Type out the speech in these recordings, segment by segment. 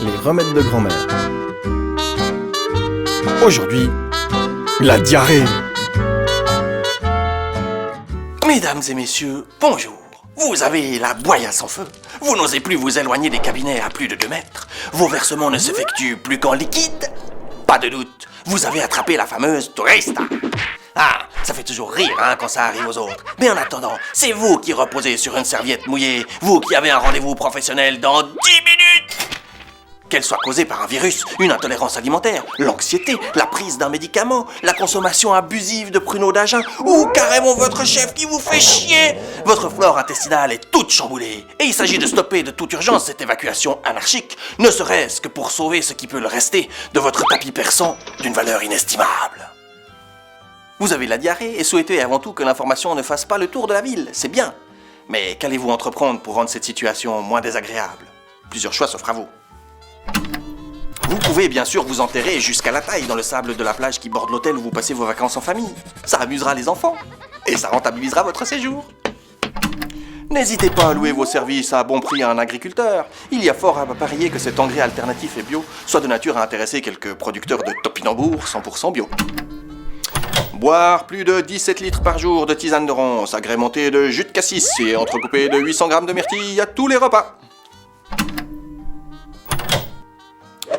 les remèdes de grand-mère. Aujourd'hui, la diarrhée. Mesdames et messieurs, bonjour. Vous avez la boya sans feu. Vous n'osez plus vous éloigner des cabinets à plus de 2 mètres. Vos versements ne s'effectuent plus qu'en liquide. Pas de doute, vous avez attrapé la fameuse tourista. Ah, ça fait toujours rire quand ça arrive aux autres. Mais en attendant, c'est vous qui reposez sur une serviette mouillée, vous qui avez un rendez-vous professionnel dans 10 minutes. Qu'elle soit causée par un virus, une intolérance alimentaire, l'anxiété, la prise d'un médicament, la consommation abusive de pruneaux d'Agen, ou carrément votre chef qui vous fait chier. Votre flore intestinale est toute chamboulée, et il s'agit de stopper de toute urgence cette évacuation anarchique, ne serait-ce que pour sauver ce qui peut le rester de votre tapis persan d'une valeur inestimable. Vous avez la diarrhée et souhaitez avant tout que l'information ne fasse pas le tour de la ville, c'est bien. Mais qu'allez-vous entreprendre pour rendre cette situation moins désagréable? Plusieurs choix s'offrent à vous. Vous pouvez bien sûr vous enterrer jusqu'à la taille dans le sable de la plage qui borde l'hôtel où vous passez vos vacances en famille. Ça amusera les enfants et ça rentabilisera votre séjour. N'hésitez pas à louer vos services à bon prix à un agriculteur. Il y a fort à parier que cet engrais alternatif et bio soit de nature à intéresser quelques producteurs de topinambour 100% bio. Boire plus de 17 litres par jour de tisane de ronce, agrémentée de jus de cassis et entrecoupée de 800 grammes de myrtille à tous les repas.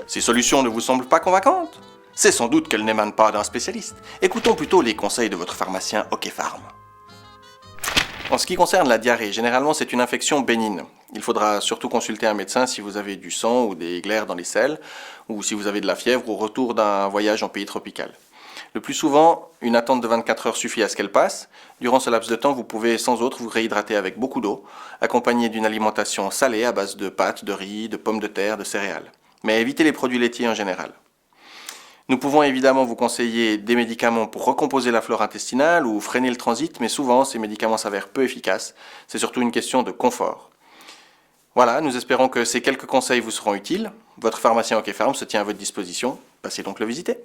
Ces solutions ne vous semblent pas convaincantes? C'est sans doute qu'elles n'émanent pas d'un spécialiste. Écoutons plutôt les conseils de votre pharmacien Okepharm. En ce qui concerne la diarrhée, généralement c'est une infection bénigne. Il faudra surtout consulter un médecin si vous avez du sang ou des glaires dans les selles, ou si vous avez de la fièvre au retour d'un voyage en pays tropical. Le plus souvent, une attente de 24 heures suffit à ce qu'elle passe. Durant ce laps de temps, vous pouvez sans autre vous réhydrater avec beaucoup d'eau, accompagné d'une alimentation salée à base de pâtes, de riz, de pommes de terre, de céréales. Mais évitez les produits laitiers en général. Nous pouvons évidemment vous conseiller des médicaments pour recomposer la flore intestinale ou freiner le transit, mais souvent ces médicaments s'avèrent peu efficaces. C'est surtout une question de confort. Voilà, nous espérons que ces quelques conseils vous seront utiles. Votre pharmacien Okepharm se tient à votre disposition. Passez donc le visiter.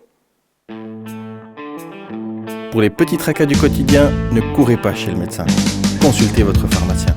Pour les petits tracas du quotidien, ne courez pas chez le médecin. Consultez votre pharmacien.